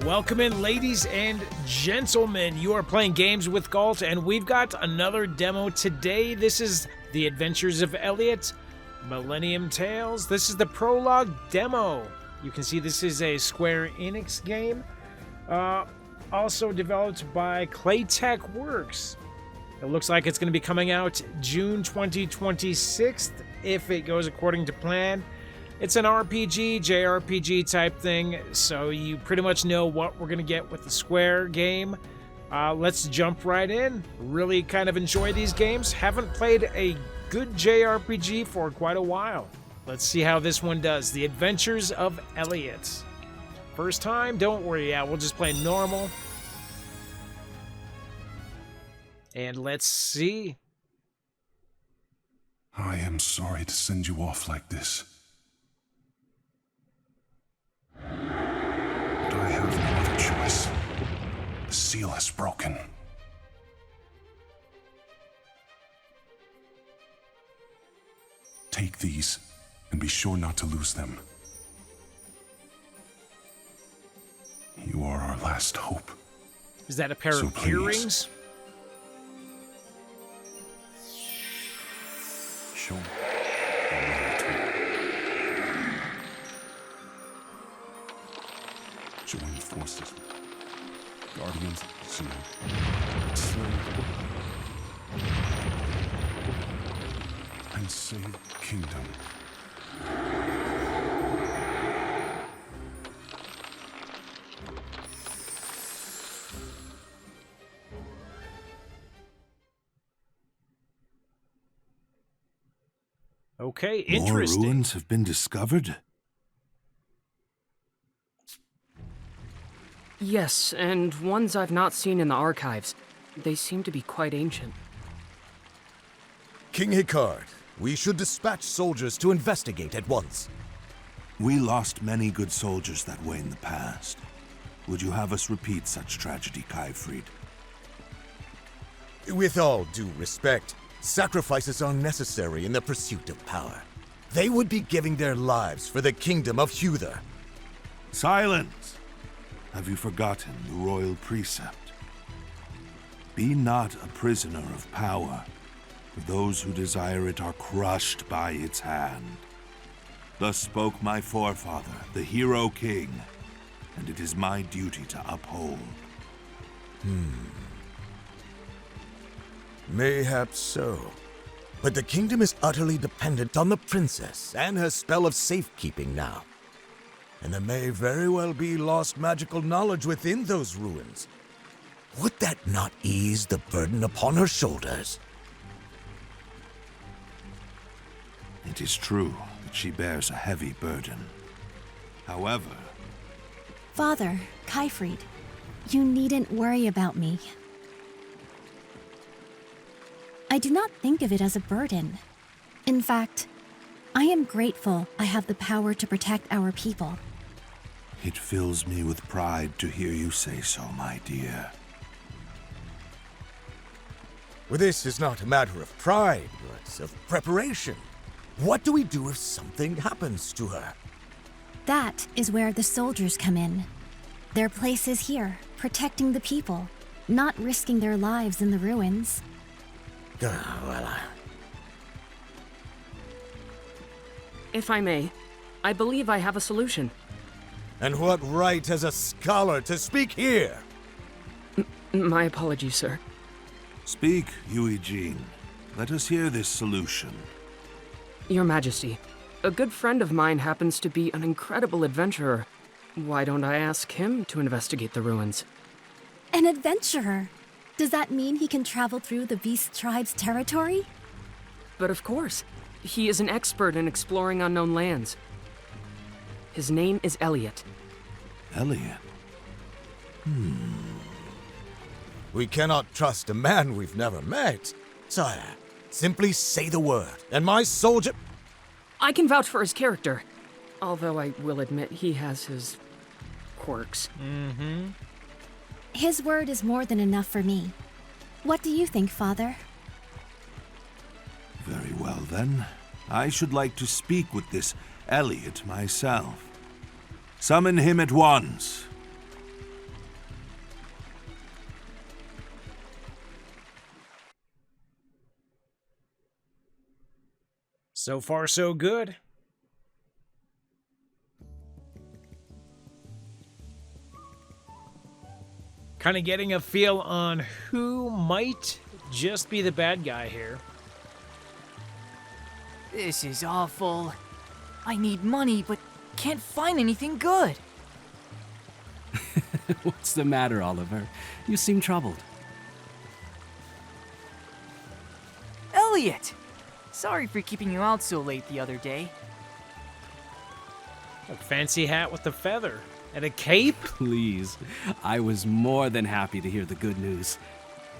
Welcome in, ladies and gentlemen. You are playing games with Galt, and we've got another demo today. This is the Adventures of Elliot, Millennium Tales. This is the prologue demo. You can see this is a Square Enix game, also developed by Claytech Works. It looks like it's going to be coming out June 2026 if it goes according to plan. It's an RPG, JRPG type thing, so you pretty much know what we're going to get with the Square game. Let's jump right in. Really kind of enjoy these games. Haven't played a good JRPG for quite a while. Let's see how this one does. The Adventures of Elliot. First time? Don't worry, we'll just play normal. And let's see. I am sorry to send you off like this. But I have no other choice. The seal has broken. Take these, and be sure not to lose them. You are our last hope. Is that a pair of please. earrings? Show me. Join forces. Guardians of the Seal. Slave. And save the kingdom. Okay, interesting. More ruins have been discovered? Yes, and ones I've not seen in the archives. They seem to be quite ancient. King Hikard, we should dispatch soldiers to investigate at once. We lost many good soldiers that way in the past. Would you have us repeat such tragedy, Kaifried? With all due respect, sacrifices are necessary in the pursuit of power. They would be giving their lives for the kingdom of Huther. Silence! Have you forgotten the royal precept? Be not a prisoner of power, for those who desire it are crushed by its hand. Thus spoke my forefather, the hero king, and it is my duty to uphold. Mayhaps so. But the kingdom is utterly dependent on the princess and her spell of safekeeping now. And there may very well be lost magical knowledge within those ruins. Would that not ease the burden upon her shoulders? It is true that she bears a heavy burden. However, Father, Kaifried, you needn't worry about me. I do not think of it as a burden. In fact, I am grateful I have the power to protect our people. it fills me with pride to hear you say so, my dear. Well, this is not a matter of pride, but of preparation. What do we do if something happens to her? That is where the soldiers come in. Their place is here, protecting the people, not risking their lives in the ruins. If I may, I believe I have a solution. And what right has a scholar to speak here? My apologies, sir. Speak, Eugene. Let us hear this solution. Your Majesty, a good friend of mine happens to be an incredible adventurer. Why don't I ask him to investigate the ruins? An adventurer! Does that mean he can travel through the Beast Tribe's territory? But of course, he is an expert in exploring unknown lands. His name is Elliot. Elliot? We cannot trust a man we've never met. Sire, simply say the word, and my soldier... I can vouch for his character, although I will admit he has his quirks. His word is more than enough for me. What do you think, Father? Very well, then. I should like to speak with this Elliot myself. Summon him at once. So far, so good. Kind of getting a feel on who might just be the bad guy here. This is awful. I need money, but can't find anything good. What's the matter, Oliver? You seem troubled. Elliot! Sorry for keeping you out so late the other day. A fancy hat with a feather and a cape? Please. I was more than happy to hear the good news.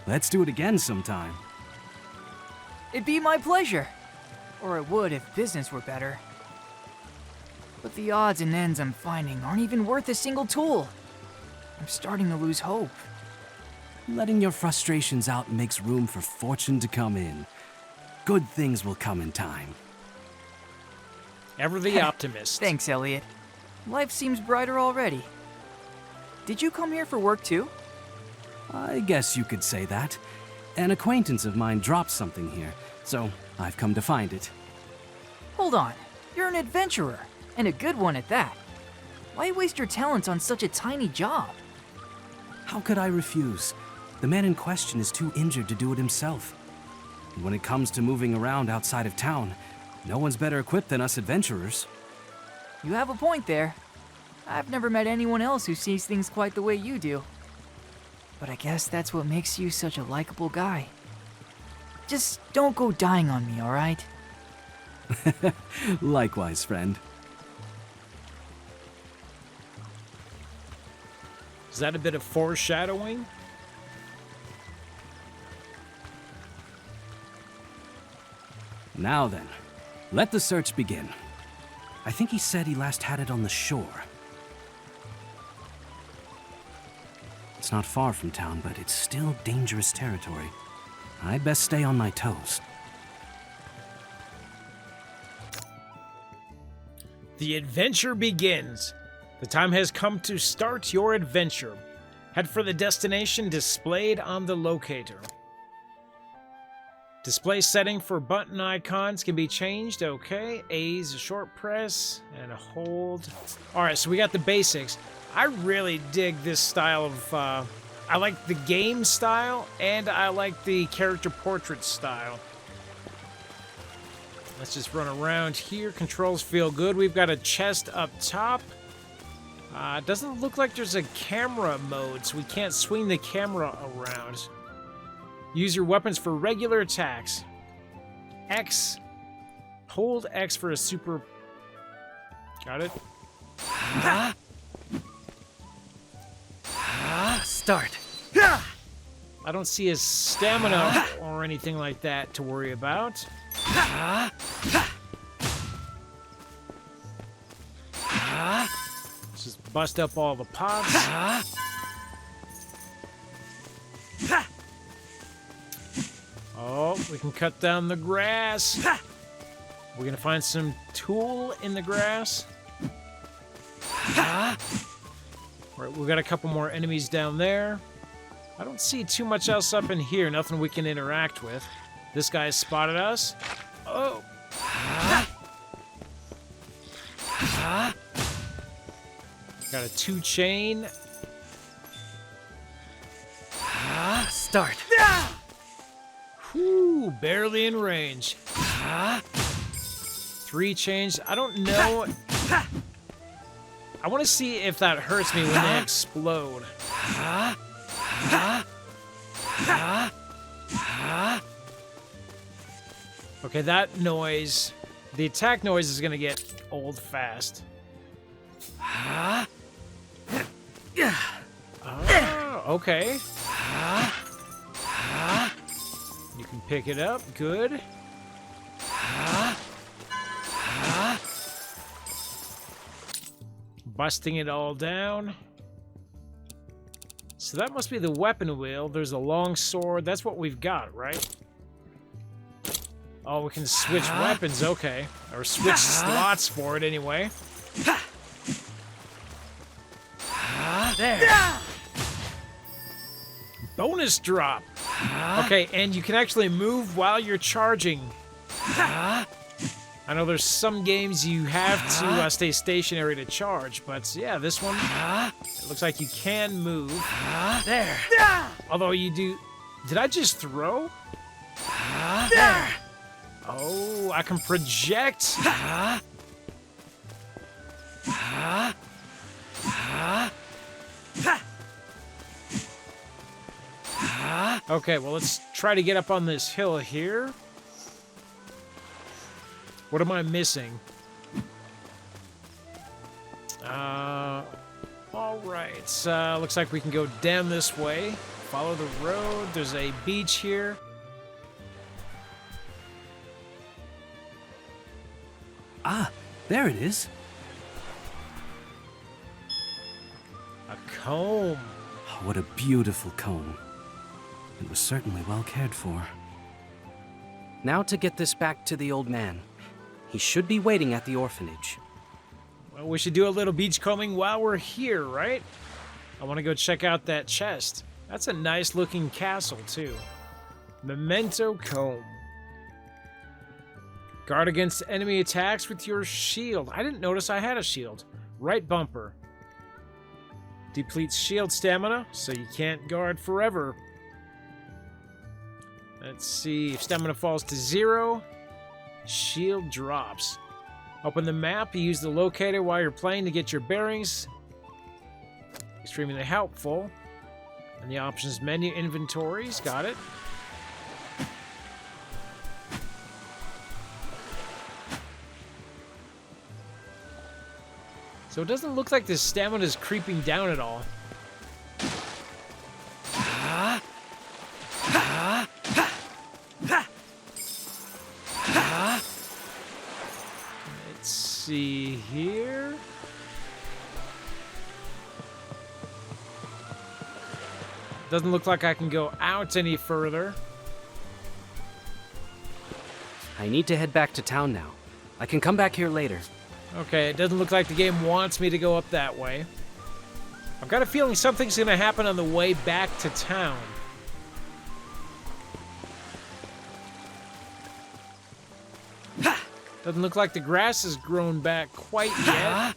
Let's do it again sometime. It'd be my pleasure. Or it would if business were better. But the odds and ends I'm finding aren't even worth a single tool. I'm starting to lose hope. Letting your frustrations out makes room for fortune to come in. Good things will come in time. Ever the optimist. Thanks, Elliot. Life seems brighter already. Did you come here for work too? I guess you could say that. An acquaintance of mine dropped something here, so I've come to find it. Hold on. You're an adventurer, and a good one at that. Why waste your talents on such a tiny job? How could I refuse? The man in question is too injured to do it himself. And when it comes to moving around outside of town, no one's better equipped than us adventurers. You have a point there. I've never met anyone else who sees things quite the way you do. But I guess that's what makes you such a likable guy. Just don't go dying on me, alright? Likewise, friend. Is that a bit of foreshadowing? Now then, let the search begin. I think he said he last had it on the shore. It's not far from town, but it's still dangerous territory. I'd best stay on my toes. The adventure begins. The time has come to start your adventure. Head for the destination displayed on the locator. Display setting for button icons can be changed. Okay, A is a short press and a hold. All right, so we got the basics. I really dig this style of, I like the game style and I like the character portrait style. Let's just run around here. Controls feel good. We've got a chest up top. Doesn't look like there's a camera mode, so we can't swing the camera around. Use your weapons for regular attacks. X. Hold X for a super... Got it? Start. I don't see his stamina or anything like that to worry about. Let's just bust up all the pots. Oh, we can cut down the grass. We're gonna find some tool in the grass. All right, we've got a couple more enemies down there. I don't see too much else up in here. Nothing we can interact with. This guy spotted us. Oh. Got a 2-chain. Start. Whew, barely in range. 3 chains. I don't know. I want to see if that hurts me when they explode. Okay, that noise, the attack noise is going to get old fast. Oh, okay. You can pick it up. Good. Busting it all down. So that must be the weapon wheel. There's a long sword. That's what we've got, right? Oh, we can switch weapons. Okay. Or switch slots for it anyway. There. Bonus drop. Okay, and you can actually move while you're charging. I know there's some games you have to stay stationary to charge, but yeah, this one, it looks like you can move. There. Although you do... Did I just throw? There. Oh, I can project. Okay, well, let's try to get up on this hill here. What am I missing? All right. Looks like we can go down this way. Follow the road. There's a beach here. Ah, there it is. A comb. Oh, what a beautiful comb. It was certainly well cared for. Now to get this back to the old man. He should be waiting at the orphanage. Well, we should do a little beachcombing while we're here, right? I want to go check out that chest. That's a nice looking castle, too. Memento comb. Guard against enemy attacks with your shield. I didn't notice I had a shield. Right bumper. Depletes shield stamina, so you can't guard forever. Let's see. If stamina falls to 0, shield drops. Open the map. You use the locator while you're playing to get your bearings. Extremely helpful. And the options menu, inventories. Got it. So it doesn't look like the stamina is creeping down at all. Let's see here. Doesn't look like I can go out any further. I need to head back to town now. I can come back here later. Okay, it doesn't look like the game wants me to go up that way. I've got a feeling something's going to happen on the way back to town. Doesn't look like the grass has grown back quite yet.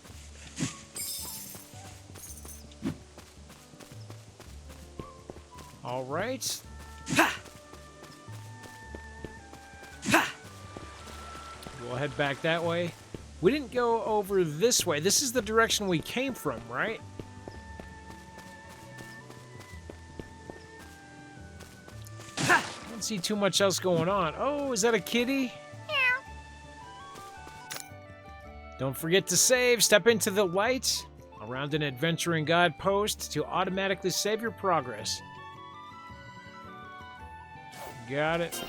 All right. We'll head back that way. We didn't go over this way. This is the direction we came from, right? I don't see too much else going on. Oh, is that a kitty? Don't forget to save. Step into the light around an adventuring guide post to automatically save your progress. Got it.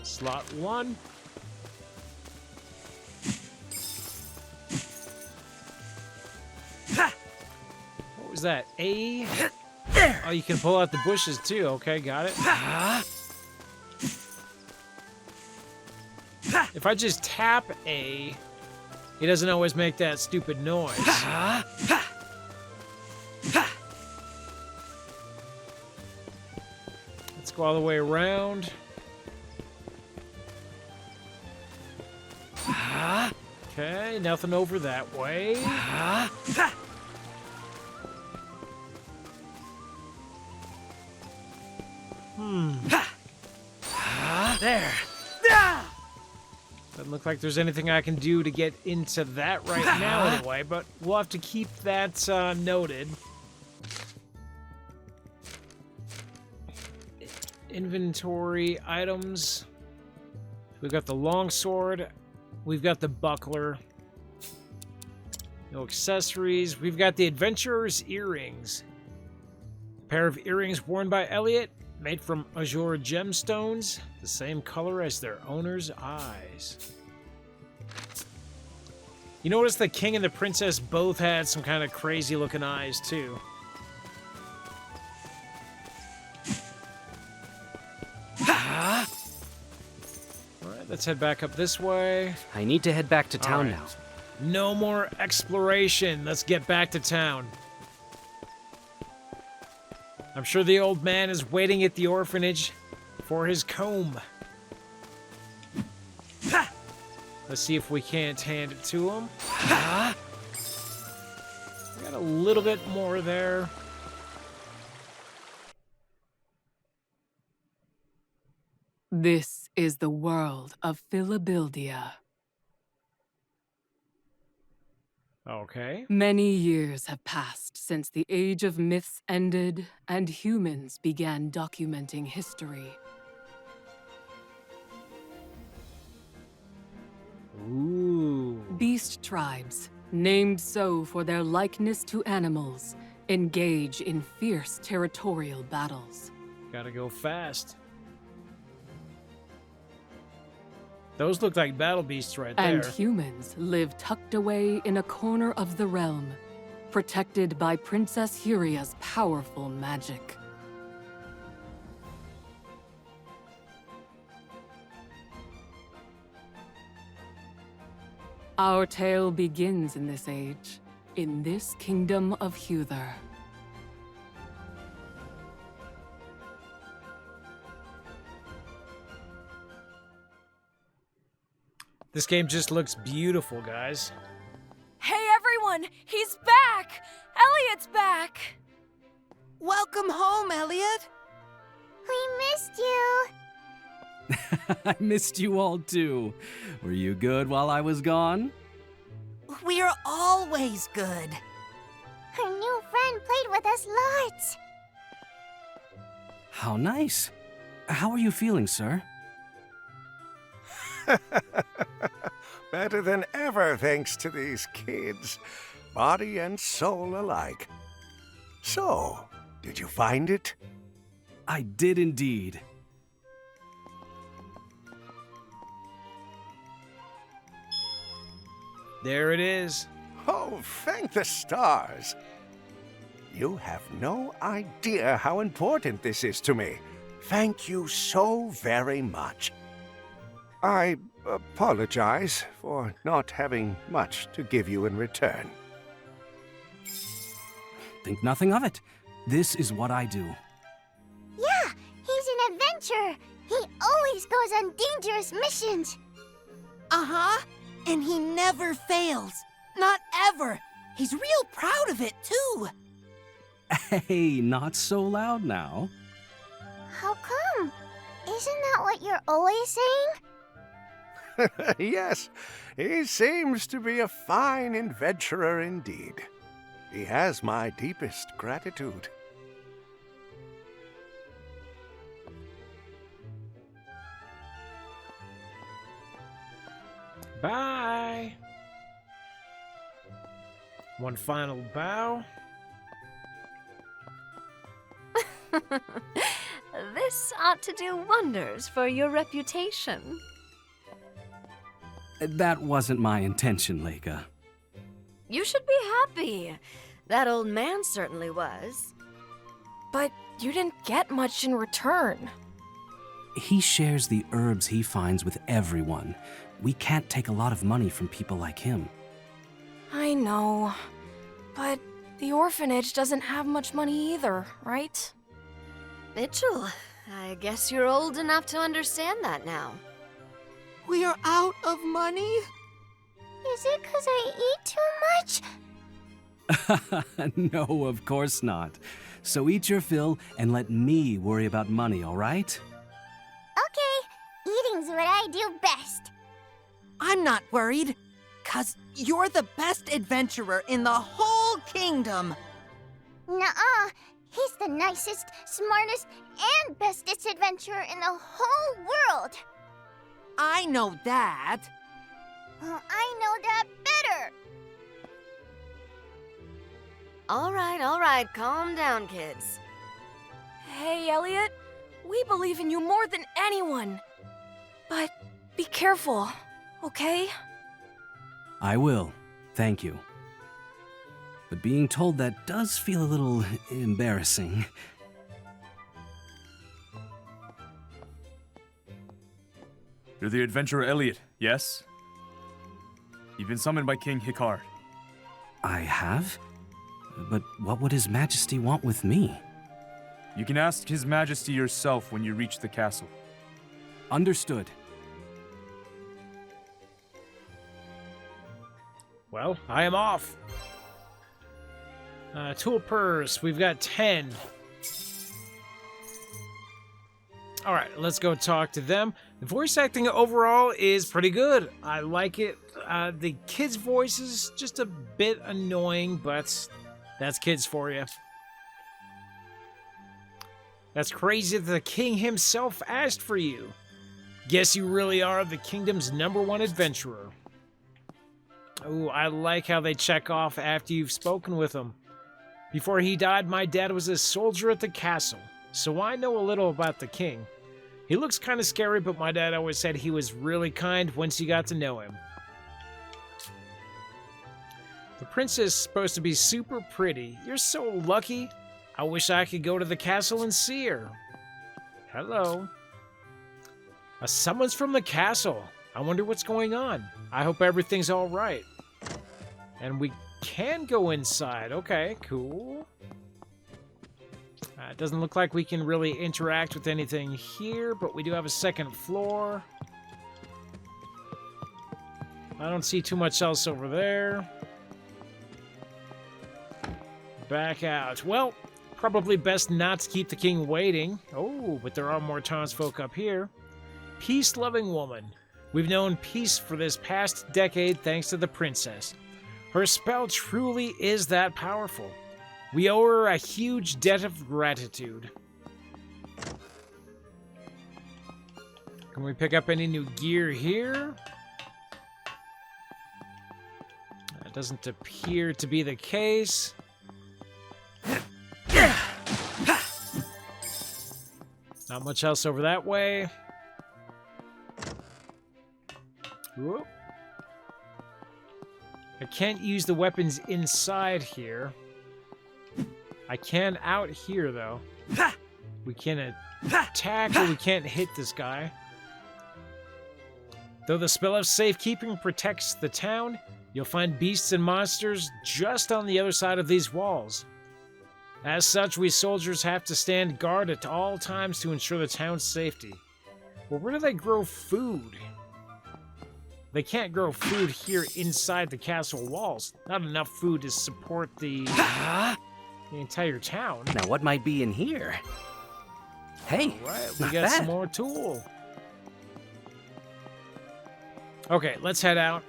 Slot 1. What was that? A? Oh, you can pull out the bushes too. Okay, got it. If I just tap A, he doesn't always make that stupid noise. Let's go all the way around. Okay, nothing over that way. There. Doesn't look like there's anything I can do to get into that right now anyway, but we'll have to keep that noted. Inventory items. We've got the longsword. We've got the buckler. No accessories. We've got the adventurer's earrings. A pair of earrings worn by Elliot, made from azure gemstones, the same color as their owner's eyes. You notice the king and the princess both had some kind of crazy looking eyes too. Alright, let's head back up this way. I need to head back to town now. No more exploration. Let's get back to town. I'm sure the old man is waiting at the orphanage for his comb. Let's see if we can't hand it to him. Got a little bit more there. This is the world of Philabildia. Okay. Many years have passed since the Age of Myths ended and humans began documenting history. Ooh. Beast tribes, named so for their likeness to animals, engage in fierce territorial battles. Gotta go fast. Those look like battle beasts right there. And humans live tucked away in a corner of the realm, protected by Princess Huria's powerful magic. Our tale begins in this age, in this kingdom of Huther. This game just looks beautiful, guys. Hey everyone, he's back! Elliot's back! Welcome home, Elliot! We missed you. I missed you all too. Were you good while I was gone? We're always good. Our new friend played with us lots. How nice. How are you feeling, sir? Better than ever, thanks to these kids. Body and soul alike. So, did you find it? I did indeed. There it is. Oh, thank the stars. You have no idea how important this is to me. Thank you so very much. I apologize for not having much to give you in return. Think nothing of it. This is what I do. Yeah, he's an adventurer. He always goes on dangerous missions. Uh-huh. And he never fails. Not ever. He's real proud of it, too. Hey, not so loud now. How come? Isn't that what you're always saying? Yes, he seems to be a fine adventurer indeed. He has my deepest gratitude. Bye. One final bow. This ought to do wonders for your reputation. That wasn't my intention, Leica. You should be happy. That old man certainly was. But you didn't get much in return. He shares the herbs he finds with everyone. We can't take a lot of money from people like him. I know. But the orphanage doesn't have much money either, right? Mitchell, I guess you're old enough to understand that now. We are out of money? Is it 'cause I eat too much? No, of course not. So eat your fill and let me worry about money, all right? Okay, eating's what I do best. I'm not worried, 'cause you're the best adventurer in the whole kingdom. Nuh-uh. He's the nicest, smartest, and bestest adventurer in the whole world. I know that. Well, I know that better. All right, calm down, kids. Hey, Elliot. We believe in you more than anyone. But be careful, okay? I will. Thank you. But being told that does feel a little embarrassing. You're the adventurer Elliot, yes? You've been summoned by King Hikard. I have? But what would His Majesty want with me? You can ask His Majesty yourself when you reach the castle. Understood. Well, I am off. Tool purse, we've got 10. Alright, let's go talk to them. The voice acting overall is pretty good. I like it. The kids' voice is just a bit annoying, but that's kids for you. That's crazy that the king himself asked for you. Guess you really are the kingdom's #1 adventurer. Oh, I like how they check off after you've spoken with him. Before he died, my dad was a soldier at the castle, so I know a little about the king. He looks kind of scary, but my dad always said he was really kind once you got to know him. The princess is supposed to be super pretty. You're so lucky. I wish I could go to the castle and see her. Hello. A summons from the castle. I wonder what's going on. I hope everything's all right. And we can go inside. Okay, cool. It doesn't look like we can really interact with anything here, but we do have a second floor. I don't see too much else over there. Back out. Well, probably best not to keep the king waiting. Oh, but there are more townsfolk up here. Peace-loving woman. We've known peace for this past decade thanks to the princess. Her spell truly is that powerful. We owe her a huge debt of gratitude. Can we pick up any new gear here? That doesn't appear to be the case. Not much else over that way. Whoop. I can't use the weapons inside here. I can out here, though. We can attack, but we can't hit this guy. Though the spell of safekeeping protects the town, you'll find beasts and monsters just on the other side of these walls. As such, we soldiers have to stand guard at all times to ensure the town's safety. Well, where do they grow food? They can't grow food here inside the castle walls. Not enough food to support the entire town. Now, what might be in here? Hey, right, we got some more tool. Okay, let's head out.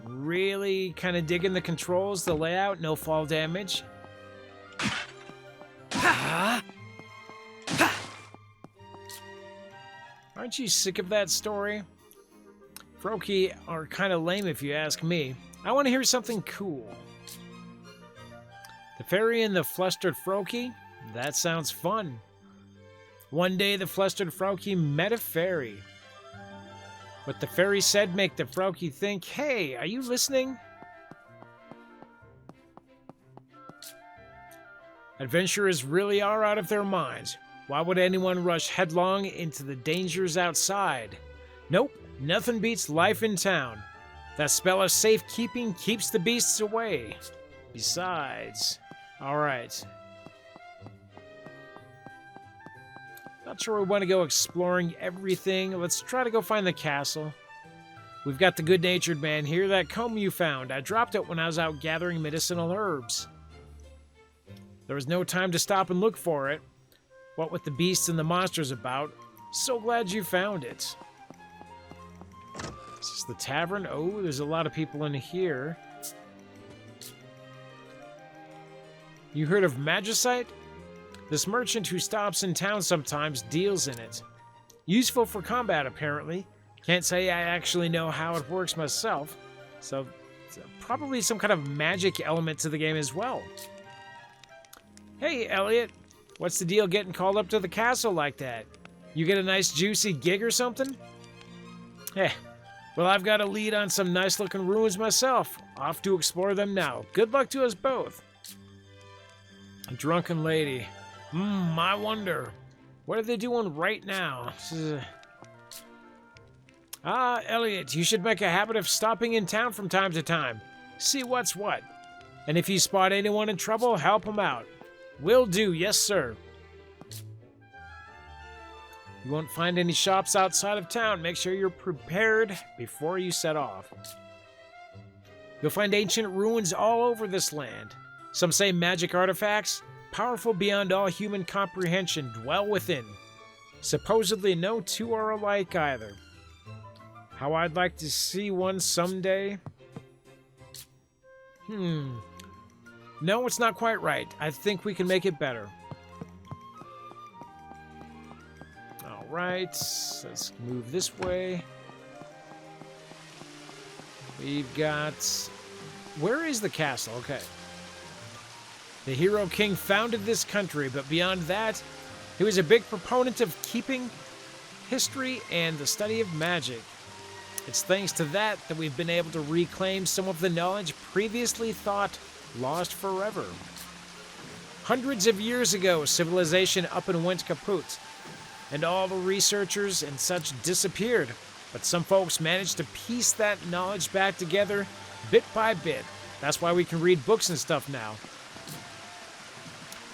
Really kind of digging the controls, the layout, no fall damage. Aren't you sick of that story? Froki are kind of lame if you ask me. I want to hear something cool. The fairy and the flustered Froki? That sounds fun. One day the flustered Froki met a fairy. What the fairy said made the Froki think, hey, are you listening? Adventurers really are out of their minds. Why would anyone rush headlong into the dangers outside? Nope, nothing beats life in town. That spell of safekeeping keeps the beasts away. Besides, alright. Not sure we want to go exploring everything. Let's try to go find the castle. We've got the good-natured man here. That comb you found, I dropped it when I was out gathering medicinal herbs. There was no time to stop and look for it. What with the beasts and the monsters about, so glad you found it. This is the tavern. Oh, there's a lot of people in here. You heard of Magicite? This merchant who stops in town sometimes deals in it. Useful for combat, apparently. Can't say I actually know how it works myself. So, probably some kind of magic element to the game as well. Hey, Elliot. What's the deal getting called up to the castle like that? You get a nice juicy gig or something? Eh, well, I've got a lead on some nice-looking ruins myself. Off to explore them now. Good luck to us both. A drunken lady. I wonder. What are they doing right now? Elliot, you should make a habit of stopping in town from time to time. See what's what. And if you spot anyone in trouble, help them out. Will do, yes, sir. You won't find any shops outside of town. Make sure you're prepared before you set off. You'll find ancient ruins all over this land. Some say magic artifacts, powerful beyond all human comprehension, dwell within. Supposedly no two are alike either. How I'd like to see one someday. No, it's not quite right. I think we can make it better. Alright, let's move this way. We've got... Where is the castle? Okay. The Hero King founded this country, but beyond that, he was a big proponent of keeping history and the study of magic. It's thanks to that that we've been able to reclaim some of the knowledge previously thought lost forever. Hundreds of years ago, civilization up and went kaput, and all the researchers and such disappeared. But some folks managed to piece that knowledge back together bit by bit. That's why we can read books and stuff now.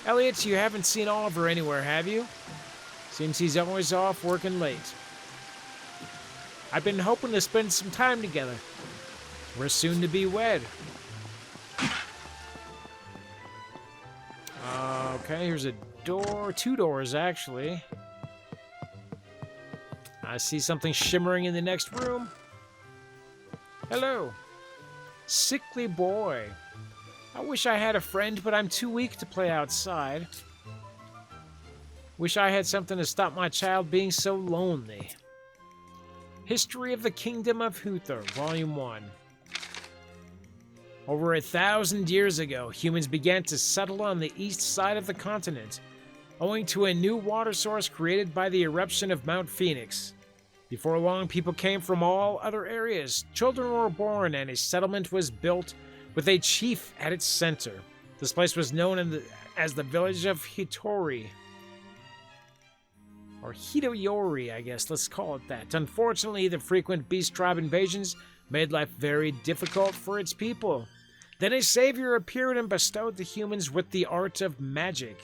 Elliot, you haven't seen Oliver anywhere, have you? Seems he's always off working late. I've been hoping to spend some time together. We're soon to be wed. Okay, here's a door. 2 doors, actually. I see something shimmering in the next room. Hello. Sickly boy. I wish I had a friend, but I'm too weak to play outside. Wish I had something to stop my child being so lonely. History of the Kingdom of Huther, Volume 1. Over 1,000 years ago, humans began to settle on the east side of the continent, owing to a new water source created by the eruption of Mount Phoenix. Before long, people came from all other areas. Children were born, and a settlement was built with a chief at its center. This place was known as the village of Hitori. Or Hitoyori, I guess, let's call it that. Unfortunately, the frequent beast tribe invasions made life very difficult for its people. Then a savior appeared and bestowed the humans with the art of magic.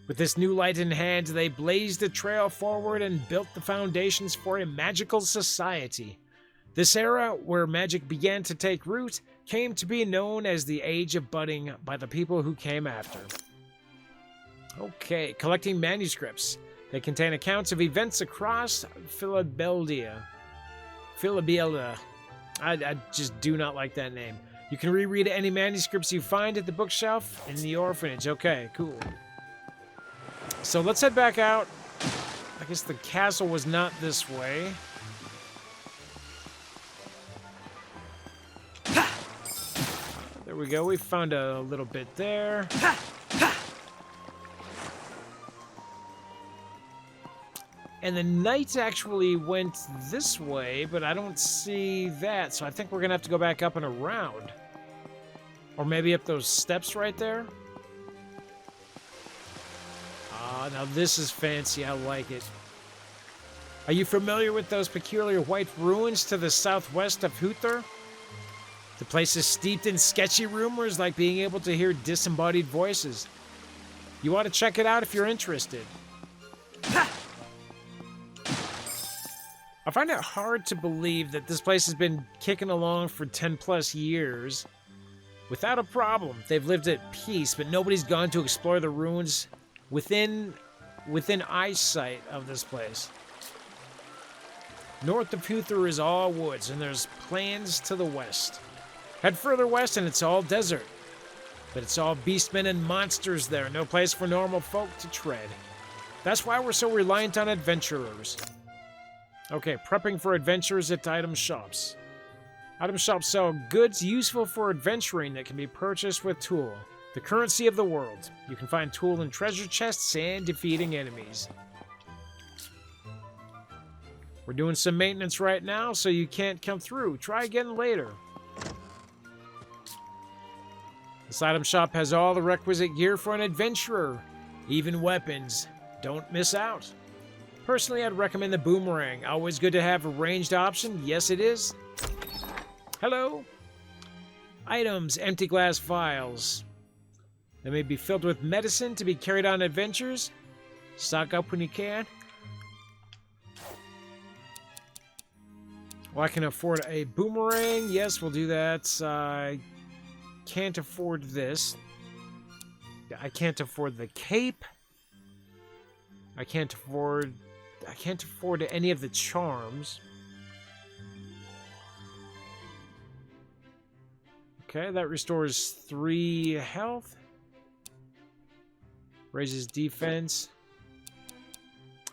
With this new light in hand, they blazed a trail forward and built the foundations for a magical society. This era, where magic began to take root, came to be known as the Age of Budding by the people who came after. Okay, collecting manuscripts. They contain accounts of events across Philabeldia. I just do not like that name. You can reread any manuscripts you find at the bookshelf in the orphanage. Okay, cool. So let's head back out. I guess the castle was not this way. There we go. We found a little bit there. And the knight actually went this way, but I don't see that. So I think we're going to have to go back up and around. Or maybe up those steps right there. Ah, now this is fancy. I like it. Are you familiar with those peculiar white ruins to the southwest of Huther? The place is steeped in sketchy rumors, like being able to hear disembodied voices. You ought to check it out if you're interested. I find it hard to believe that this place has been kicking along for 10 plus years. Without a problem, they've lived at peace, but nobody's gone to explore the ruins within eyesight of this place. North of Huther is all woods, and there's plains to the west. Head further west and it's all desert. But it's all beastmen and monsters there, no place for normal folk to tread. That's why we're so reliant on adventurers. Okay, prepping for adventures at item shops. Item shops sell goods useful for adventuring that can be purchased with Tool, the currency of the world. You can find Tool in treasure chests and defeating enemies. We're doing some maintenance right now, so you can't come through. Try again later. This item shop has all the requisite gear for an adventurer, even weapons. Don't miss out. Personally, I'd recommend the boomerang. Always good to have a ranged option. Yes, it is. Hello. Items, empty glass vials. They may be filled with medicine to be carried on adventures. Stock up when you can. Well, I can afford a boomerang. Yes, we'll do that. I can't afford this. I can't afford the cape. I can't afford any of the charms. Okay, that restores 3 health. Raises defense.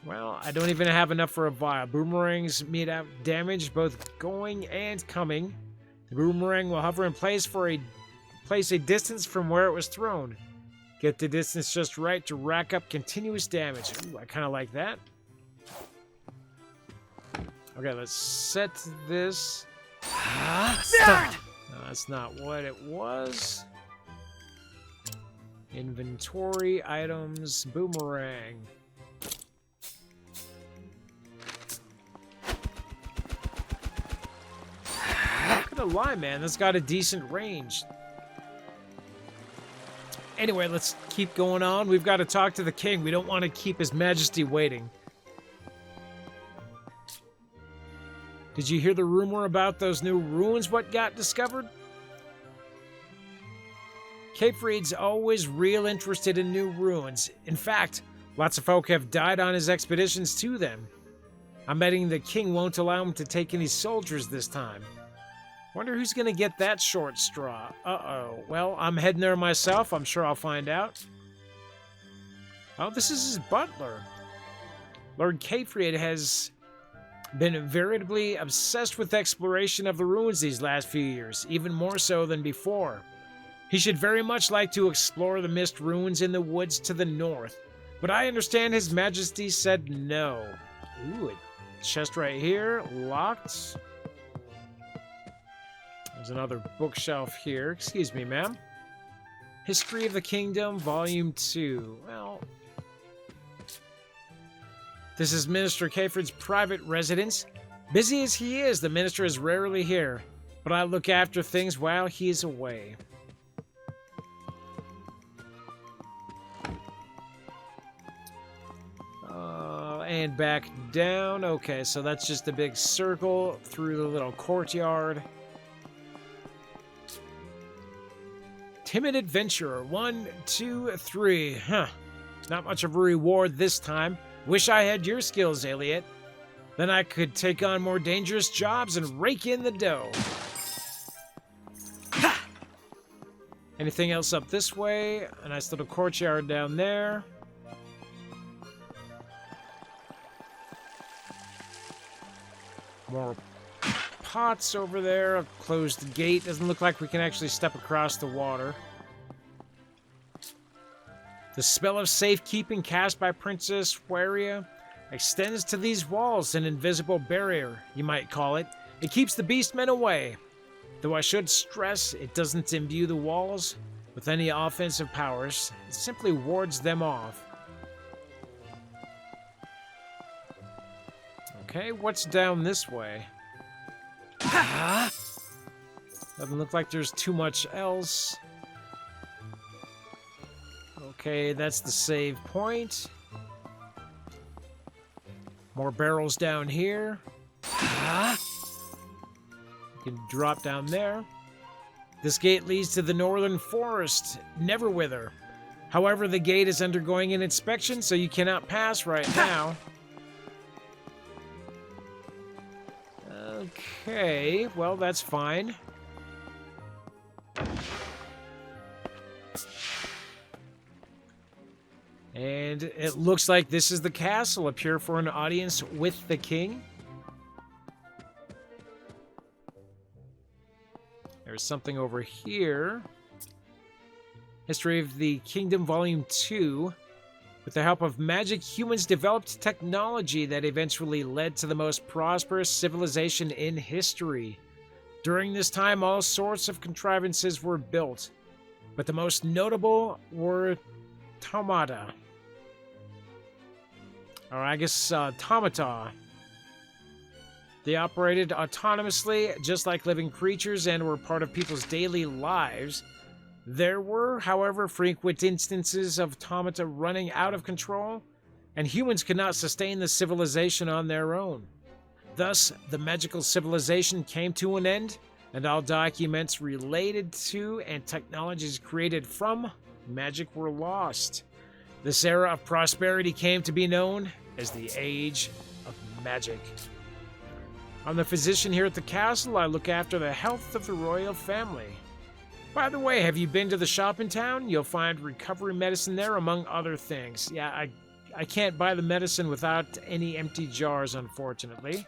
Well, I don't even have enough for a vial. Boomerangs meet out damage both going and coming. The boomerang will hover in place for a distance from where it was thrown. Get the distance just right to rack up continuous damage. Ooh, I kind of like that. Okay, let's set this. Stop. No, that's not what it was. Inventory, items, boomerang. Not gonna lie, man, that's got a decent range. Anyway, let's keep going on. We've got to talk to the king. We don't want to keep His Majesty waiting. Did you hear the rumor about those new ruins what got discovered? Kayfried's always real interested in new ruins. In fact, lots of folk have died on his expeditions to them. I'm betting the king won't allow him to take any soldiers this time. Wonder who's gonna get that short straw. Uh-oh. Well, I'm heading there myself. I'm sure I'll find out. Oh, this is his butler. Lord Kayfried has been veritably obsessed with exploration of the ruins these last few years, even more so than before. He should very much like to explore the mist ruins in the woods to the north, but I understand His Majesty said no. Ooh, a chest right here, locked. There's another bookshelf here. Excuse me, ma'am. History of the Kingdom, Volume 2. Well, this is Minister Kayfried's private residence. Busy as he is, the minister is rarely here, but I look after things while he is away. And back down. Okay, so that's just a big circle through the little courtyard. Timid adventurer, 1, 2, 3. Huh. Not much of a reward this time. Wish I had your skills, Elliot. Then I could take on more dangerous jobs and rake in the dough. Ha! Anything else up this way? A nice little courtyard down there. More pots over there. A closed gate. Doesn't look like we can actually step across the water. The spell of safekeeping cast by Princess Waria extends to these walls, an invisible barrier, you might call it. It keeps the beastmen away. Though I should stress, it doesn't imbue the walls with any offensive powers. It simply wards them off. Okay, what's down this way? Doesn't look like there's too much else. Okay, that's the save point. More barrels down here. You can drop down there. This gate leads to the northern forest, Neverwither. However, the gate is undergoing an inspection, so you cannot pass right now. Okay, well, that's fine. And it looks like this is the castle, up here for an audience with the king. There's something over here. History of the Kingdom, Volume 2. With the help of magic, humans developed technology that eventually led to the most prosperous civilization in history. During this time, all sorts of contrivances were built, but the most notable were automata. Or I guess automata. They operated autonomously, just like living creatures, and were part of people's daily lives. There were, however, frequent instances of automata running out of control, and humans could not sustain the civilization on their own. Thus, the magical civilization came to an end, and all documents related to and technologies created from magic were lost. This era of prosperity came to be known as the Age of Magic. I'm the physician here at the castle. I look after the health of the royal family. By the way, have you been to the shop in town? You'll find recovery medicine there, among other things. Yeah, I can't buy the medicine without any empty jars, unfortunately.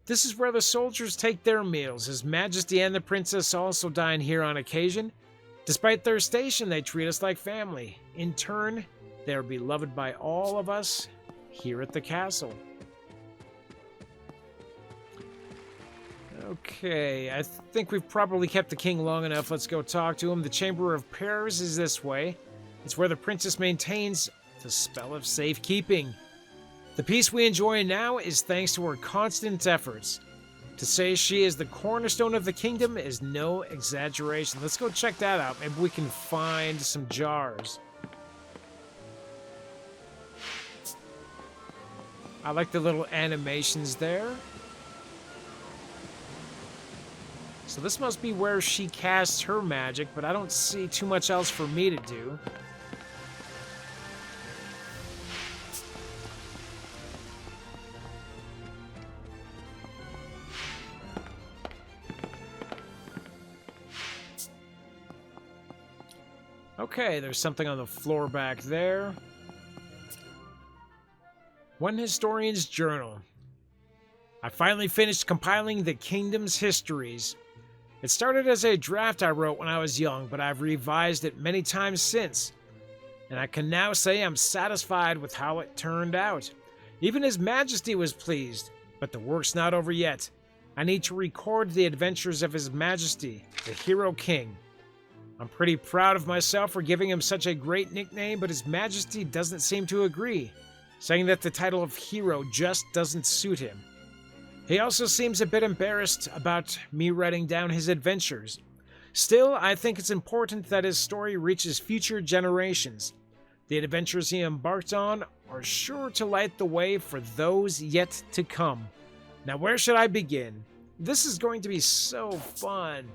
This is where the soldiers take their meals. His Majesty and the Princess also dine here on occasion. Despite their station, they treat us like family. In turn, they are beloved by all of us here at the castle. Okay, I think we've probably kept the king long enough. Let's go talk to him. The Chamber of Prayers is this way. It's where the princess maintains the spell of safekeeping. The peace we enjoy now is thanks to her constant efforts. To say she is the cornerstone of the kingdom is no exaggeration. Let's go check that out. Maybe we can find some jars. I like the little animations there. So this must be where she casts her magic, but I don't see too much else for me to do. Okay, there's something on the floor back there. One historian's journal. I finally finished compiling the kingdom's histories. It started as a draft I wrote when I was young, but I've revised it many times since. And I can now say I'm satisfied with how it turned out. Even His Majesty was pleased, but the work's not over yet. I need to record the adventures of His Majesty, the Hero King. I'm pretty proud of myself for giving him such a great nickname, but His Majesty doesn't seem to agree, saying that the title of hero just doesn't suit him. He also seems a bit embarrassed about me writing down his adventures. Still, I think it's important that his story reaches future generations. The adventures he embarked on are sure to light the way for those yet to come. Now, where should I begin? This is going to be so fun.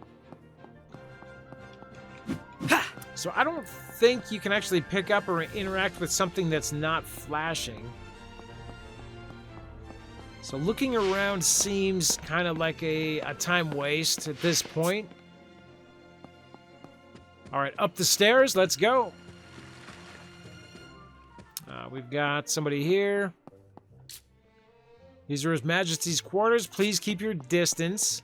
So I don't think you can actually pick up or interact with something that's not flashing. So looking around seems kind of like a time waste at this point. Alright, up the stairs, let's go. We've got somebody here. These are His Majesty's quarters. Please keep your distance.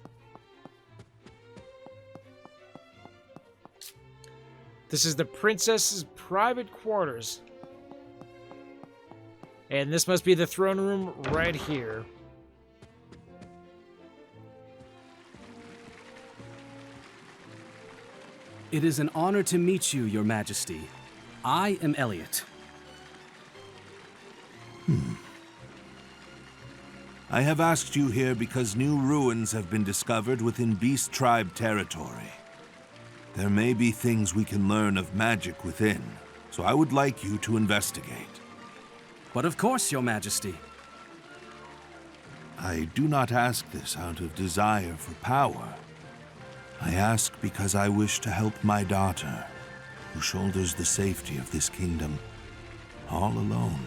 This is the princess's private quarters. And this must be the throne room right here. It is an honor to meet you, Your Majesty. I am Elliot. I have asked you here because new ruins have been discovered within Beast Tribe territory. There may be things we can learn of magic within, so I would like you to investigate. But of course, Your Majesty. I do not ask this out of desire for power. I ask because I wish to help my daughter, who shoulders the safety of this kingdom, all alone.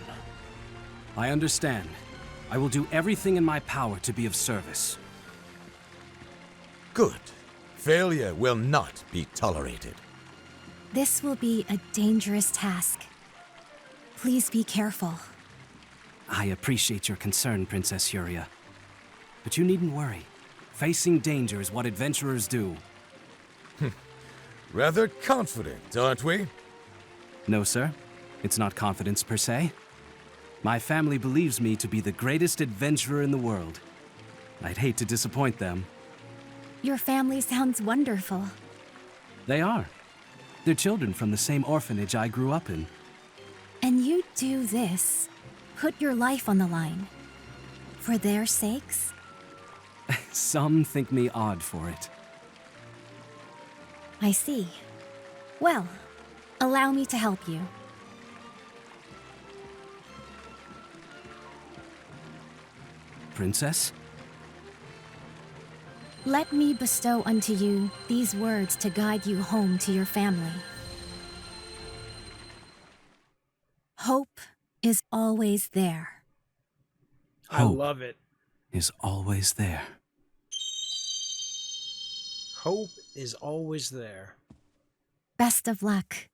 I understand. I will do everything in my power to be of service. Good. Failure will not be tolerated. This will be a dangerous task. Please be careful. I appreciate your concern, Princess Huria. But you needn't worry. Facing danger is what adventurers do. Rather confident, aren't we? No, sir. It's not confidence per se. My family believes me to be the greatest adventurer in the world. I'd hate to disappoint them. Your family sounds wonderful. They are. They're children from the same orphanage I grew up in. And you do this. Put your life on the line. For their sakes? Some think me odd for it. I see. Well, allow me to help you. Princess? Let me bestow unto you these words to guide you home to your family. Hope is always there. I love it. Is always there. Hope is always there. Best of luck.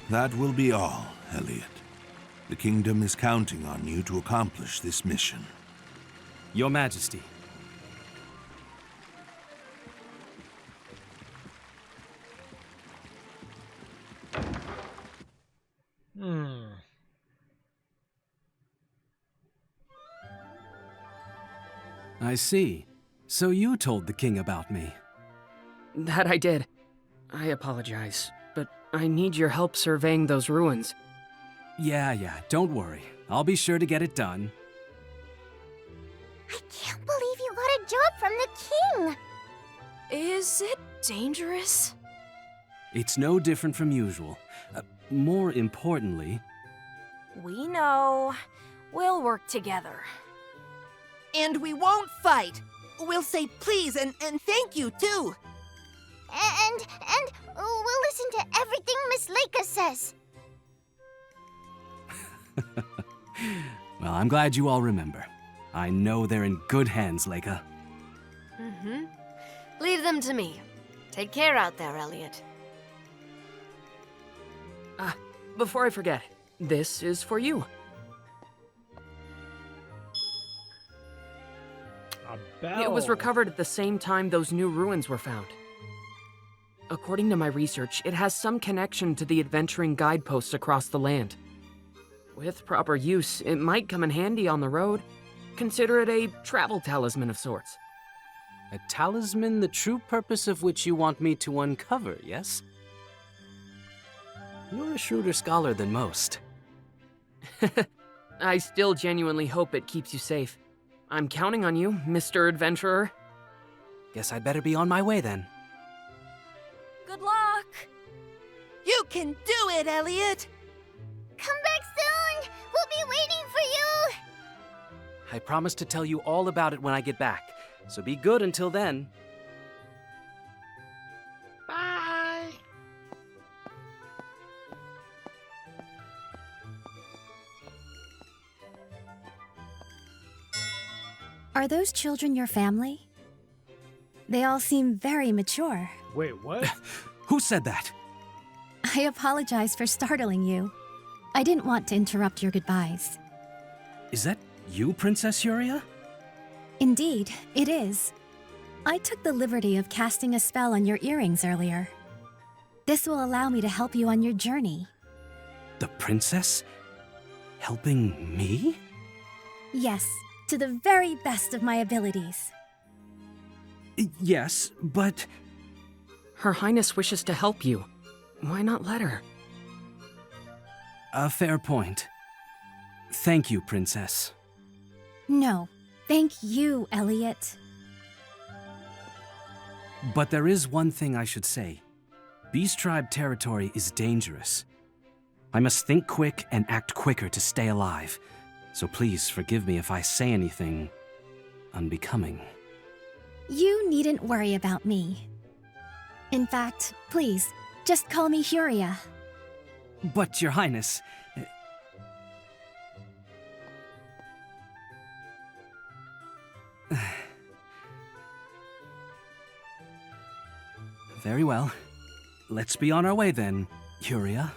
That will be all, Elliot. The kingdom is counting on you to accomplish this mission. Your Majesty. I see. So you told the king about me. That I did. I apologize, but I need your help surveying those ruins. Yeah, don't worry. I'll be sure to get it done. I can't believe you got a job from the king! Is it dangerous? It's no different from usual. More importantly... We know. We'll work together. And we won't fight. We'll say please and thank you, too. And we'll listen to everything Miss Leica says. Well, I'm glad you all remember. I know they're in good hands, Leica. Mm-hmm. Leave them to me. Take care out there, Elliot. Before I forget, this is for you. A bell. It was recovered at the same time those new ruins were found. According to my research, it has some connection to the adventuring guideposts across the land. With proper use, it might come in handy on the road. Consider it a travel talisman of sorts. A talisman the true purpose of which you want me to uncover, yes? You're a shrewder scholar than most. I still genuinely hope it keeps you safe. I'm counting on you, Mr. Adventurer. Guess I'd better be on my way then. Good luck! You can do it, Elliot! Come back soon! We'll be waiting for you! I promise to tell you all about it when I get back, so be good until then. Bye! Are those children your family? They all seem very mature. Wait, what? Who said that? I apologize for startling you. I didn't want to interrupt your goodbyes. Is that you, Princess Yuria? Indeed, it is. I took the liberty of casting a spell on your earrings earlier. This will allow me to help you on your journey. The princess? Helping me? Yes, to the very best of my abilities. Yes, but... Her Highness wishes to help you. Why not let her? A fair point. Thank you, Princess. No, thank you, Elliot. But there is one thing I should say. Beast Tribe territory is dangerous. I must think quick and act quicker to stay alive. So please forgive me if I say anything unbecoming. You needn't worry about me. In fact, please, just call me Huria. But, Your Highness... Very well. Let's be on our way then, Huria.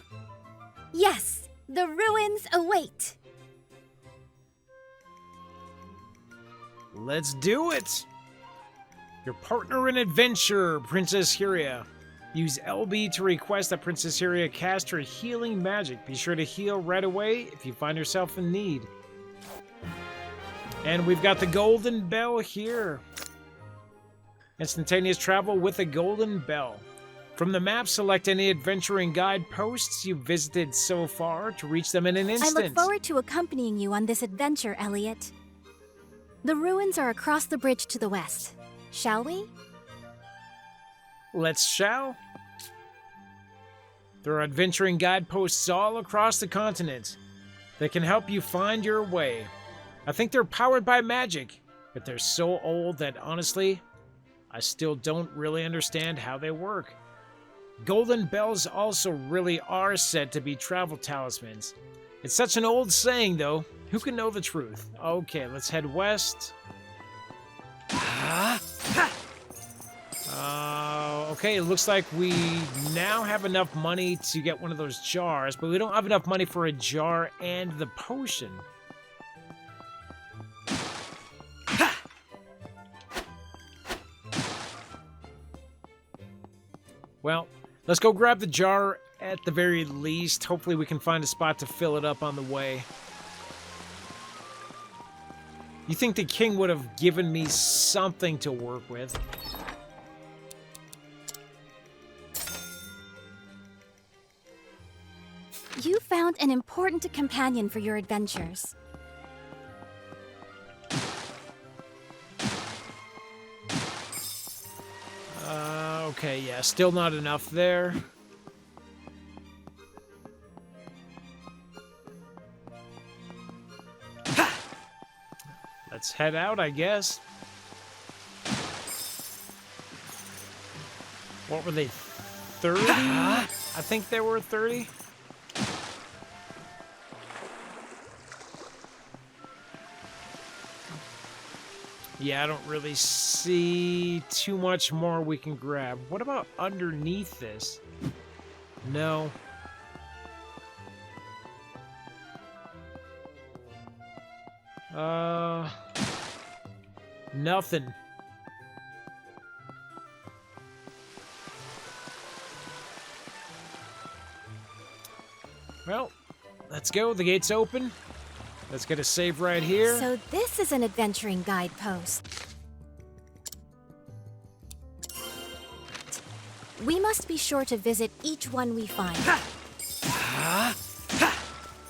Yes, the ruins await. Let's do it! Your partner in adventure, Princess Huria. Use LB to request that Princess Huria cast her healing magic. Be sure to heal right away if you find yourself in need. And we've got the golden bell here. Instantaneous travel with a golden bell. From the map, select any adventuring guide posts you've visited so far to reach them in an instant. I look forward to accompanying you on this adventure, Elliot. The ruins are across the bridge to the west. Shall we? Let's shall. There are adventuring guideposts all across the continent that can help you find your way. I think they're powered by magic, but they're so old that honestly, I still don't really understand how they work. Golden bells also really are said to be travel talismans. It's such an old saying, though. Who can know the truth? Okay, let's head west. Okay, it looks like we now have enough money to get one of those jars, but we don't have enough money for a jar and the potion. Well, let's go grab the jar at the very least. Hopefully we can find a spot to fill it up on the way. You think the king would have given me something to work with? You found an important companion for your adventures. Okay, yeah, still not enough there. Let's head out, I guess. What were they, 30? I think they were 30. Yeah, I don't really see too much more we can grab. What about underneath this? No. Nothing. Well, let's go. The gate's open. Let's get a save right here. So this is an adventuring guidepost. We must be sure to visit each one we find. I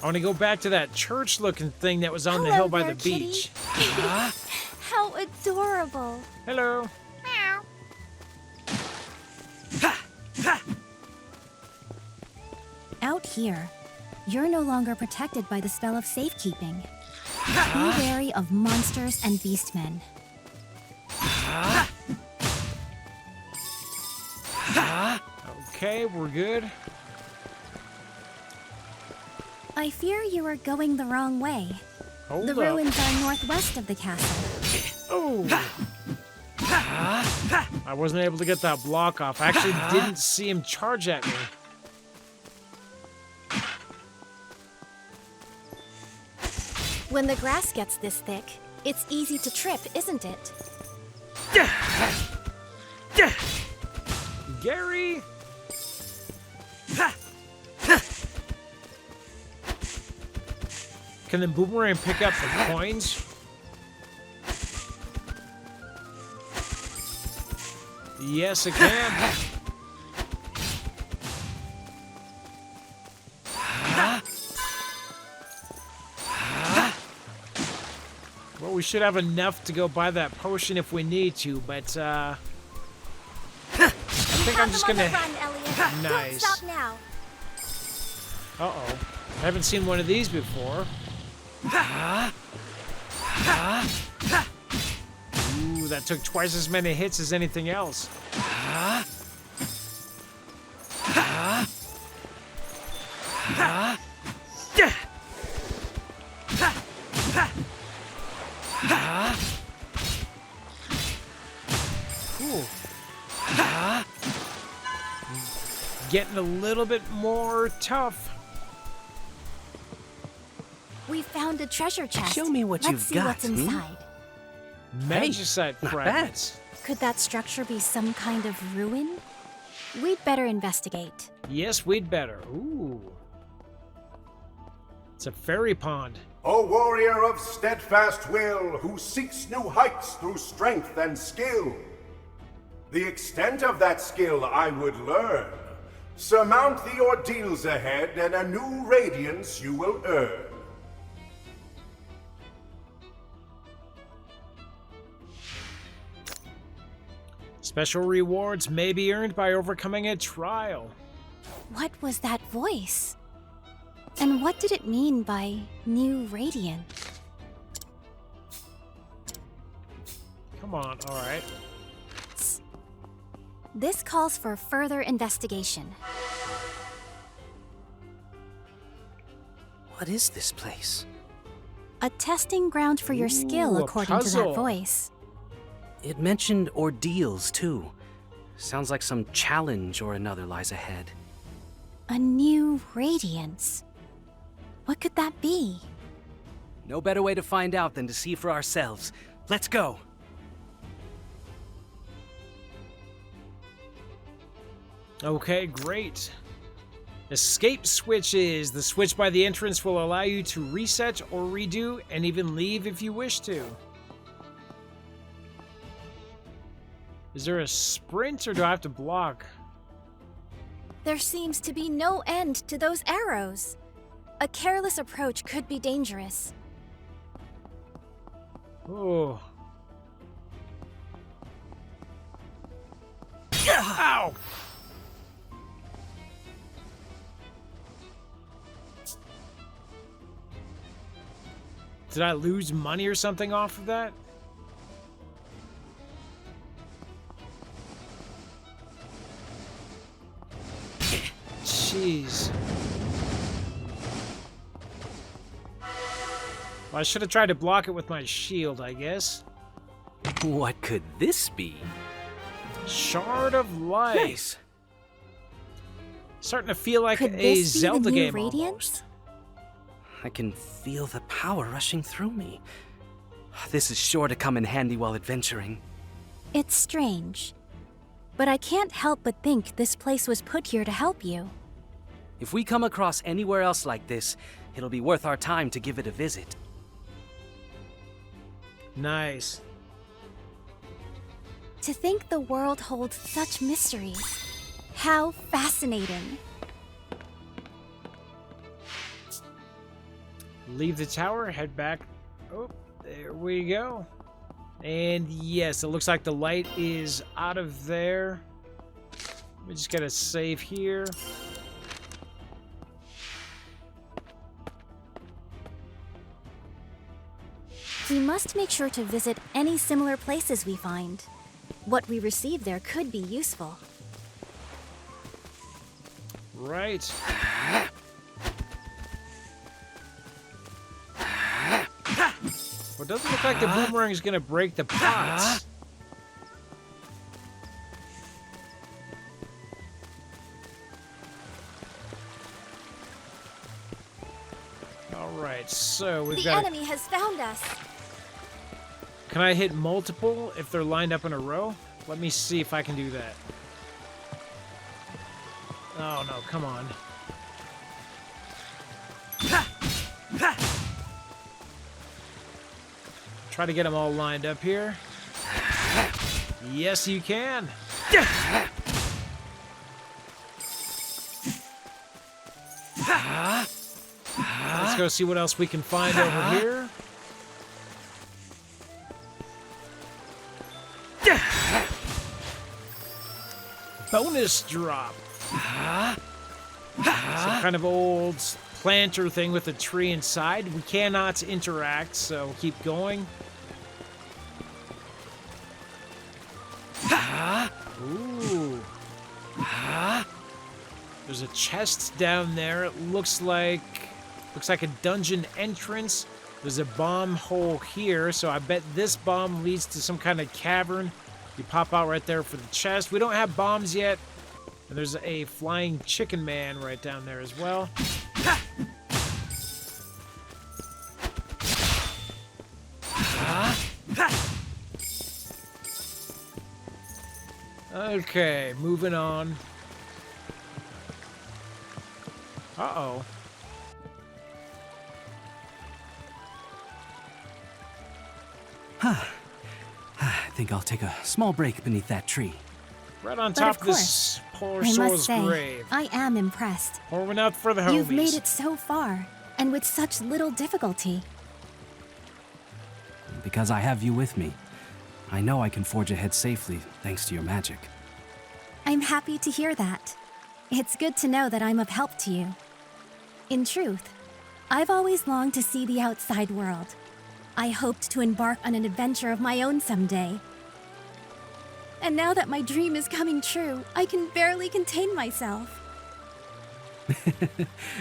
want to go back to that church-looking thing that was on the hill by the beach. How adorable. Hello. Out here, you're no longer protected by the spell of safekeeping. Be wary of monsters and beastmen. Okay, we're good. I fear you are going the wrong way. Hold the up. ruins are northwest of the castle. Oh! I wasn't able to get that block off. I actually didn't see him charge at me. When the grass gets this thick, it's easy to trip, isn't it? Gary! Can the boomerang pick up the coins? Yes, it can. Well, we should have enough to go buy that potion if we need to, but I think I'm just gonna. Nice. Don't stop now. Uh-oh. I haven't seen one of these before. Ooh, that took twice as many hits as anything else. Cool. Getting a little bit more tough. We found a treasure chest. Show me what Let's you've see got, what's inside. Magicite not fragments. Could that structure be some kind of ruin? We'd better investigate. Yes, we'd better. Ooh. It's a fairy pond. O warrior of steadfast will, who seeks new heights through strength and skill. The extent of that skill I would learn. Surmount the ordeals ahead, and a new radiance you will earn. Special rewards may be earned by overcoming a trial. What was that voice? And what did it mean by new radiant? Come on, alright. This calls for further investigation. What is this place? A testing ground for your skill, Ooh, a according to puzzle. that voice. It mentioned ordeals, too. Sounds like some challenge or another lies ahead. A new radiance. What could that be? No better way to find out than to see for ourselves. Let's go! Okay, great. Escape switches. The switch by the entrance will allow you to reset or redo and even leave if you wish to. Is there a sprint or do I have to block? There seems to be no end to those arrows. A careless approach could be dangerous. Oh. Ow! Did I lose money or something off of that? Jeez. Well, I should have tried to block it with my shield, I guess. What could this be? Shard of Life. Nice. Starting to feel like Could a this be Zelda the new game radiance? almost. I can feel the power rushing through me. This is sure to come in handy while adventuring. It's strange. But I can't help but think this place was put here to help you. If we come across anywhere else like this, it'll be worth our time to give it a visit. Nice. To think the world holds such mysteries. How fascinating. Leave the tower, head back. Oh, there we go. And yes, it looks like the light is out of there. We just gotta save here. We must make sure to visit any similar places we find. What we receive there could be useful. Right. Well, it doesn't look like the boomerang is gonna break the pots. Alright, so we've The got. enemy has found us. Can I hit multiple if they're lined up in a row? Let me see if I can do that. Oh no, come on. Try to get them all lined up here. Yes, you can. Let's go see what else we can find over here. Bonus drop. Some kind of old planter thing with a tree inside. We cannot interact, so keep going. Ooh. There's a chest down there. It looks like a dungeon entrance. There's a bomb hole here, so I bet this bomb leads to some kind of cavern. You pop out right there for the chest. We don't have bombs yet. And there's a flying chicken man right down there as well. Okay, moving on. Uh-oh. I think I'll take a small break beneath that tree. Right on But top of of this poor I must soul's say, grave. I am impressed. Pouring out for the homies. You've made it so far, and with such little difficulty. Because I have you with me, I know I can forge ahead safely thanks to your magic. I'm happy to hear that. It's good to know that I'm of help to you. In truth, I've always longed to see the outside world. I hoped to embark on an adventure of my own someday. And now that my dream is coming true, I can barely contain myself.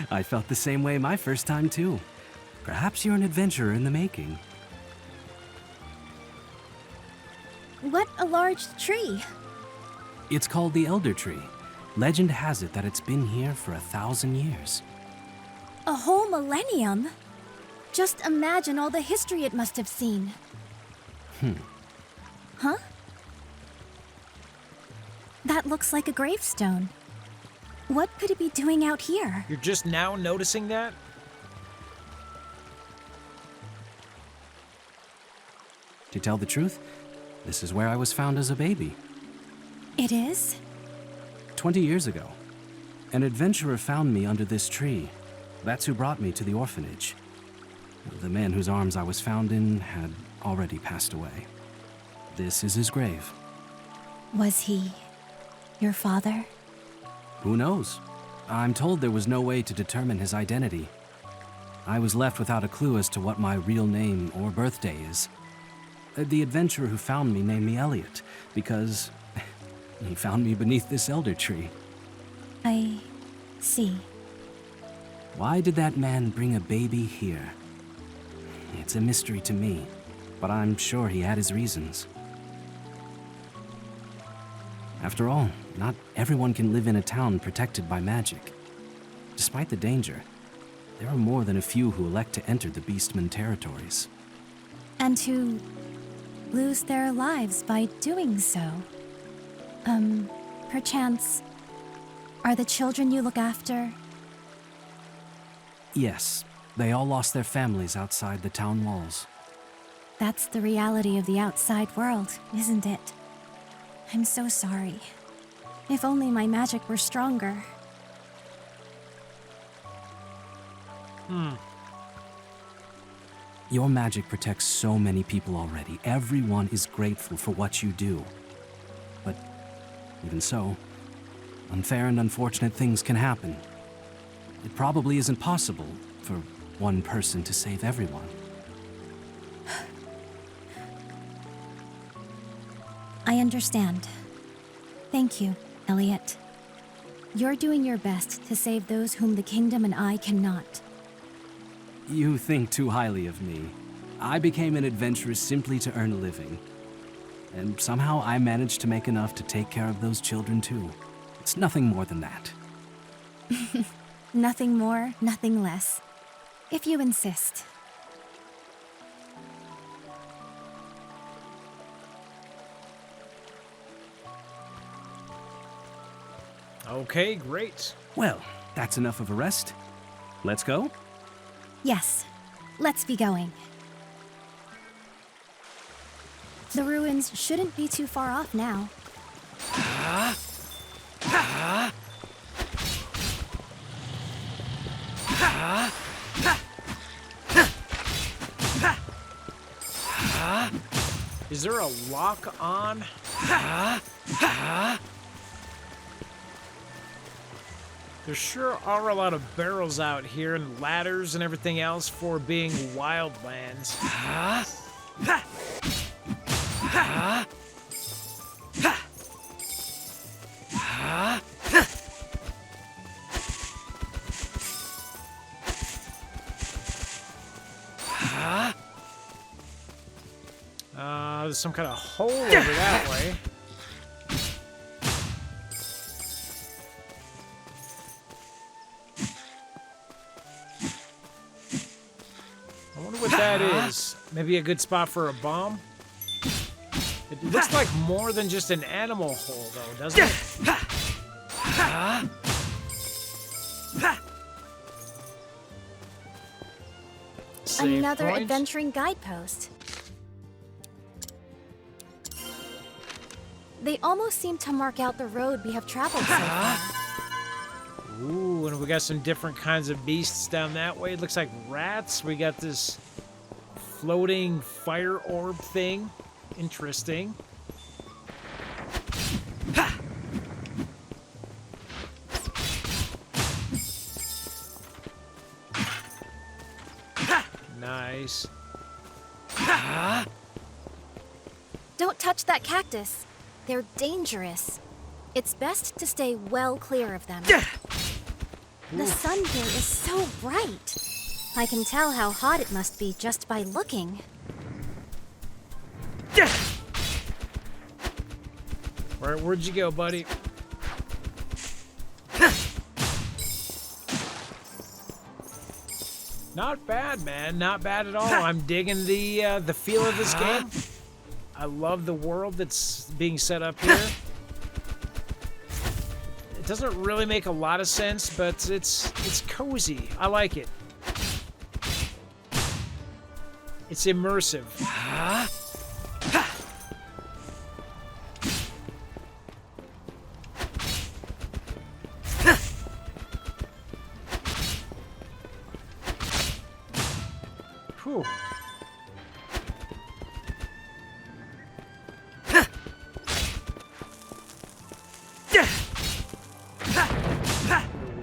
I felt the same way my first time, too. Perhaps you're an adventurer in the making. What a large tree! It's called the Elder Tree. Legend has it that it's been here for 1,000 years. A whole millennium? Just imagine all the history it must have seen. Huh? That looks like a gravestone. What could it be doing out here? You're just now noticing that? To tell the truth, this is where I was found as a baby. It is? 20 years ago. An adventurer found me under this tree. That's who brought me to the orphanage. The man whose arms I was found in had already passed away. This is his grave. Was he your father? Who knows? I'm told there was no way to determine his identity. I was left without a clue as to what my real name or birthday is. The adventurer who found me named me Elliot because he found me beneath this elder tree. I see. Why did that man bring a baby here? It's a mystery to me, but I'm sure he had his reasons. After all, not everyone can live in a town protected by magic. Despite the danger, there are more than a few who elect to enter the Beastman territories. And who lose their lives by doing so. Perchance, are the children you look after? Yes, they all lost their families outside the town walls. That's the reality of the outside world, isn't it? I'm so sorry. If only my magic were stronger. Your magic protects so many people already. Everyone is grateful for what you do. But even so, unfair and unfortunate things can happen. It probably isn't possible for one person to save everyone. I understand. Thank you, Elliot. You're doing your best to save those whom the kingdom and I cannot. You think too highly of me. I became an adventurer simply to earn a living. And somehow I managed to make enough to take care of those children too. It's nothing more than that. Nothing more, nothing less. If you insist. Okay, great. Well, that's enough of a rest. Let's go? Yes, let's be going. The ruins shouldn't be too far off now. Is there a lock on? There sure are a lot of barrels out here and ladders and everything else for being wildlands. There's some kind of hole over that way. I wonder what that is. Maybe a good spot for a bomb? It looks like more than just an animal hole, though, doesn't it? Save Another point. adventuring guidepost. They almost seem to mark out the road we have traveled so far. Ooh, and we got some different kinds of beasts down that way. It looks like rats. We got this floating fire orb thing. Interesting. Don't touch that cactus. They're dangerous. It's best to stay well clear of them. The sun here is so bright. I can tell how hot it must be just by looking. Where'd you go, buddy? Not bad, man. Not bad at all. I'm digging the feel of this game. I love the world that's being set up here. It doesn't really make a lot of sense, but it's cozy. I like it. It's immersive. Whew. There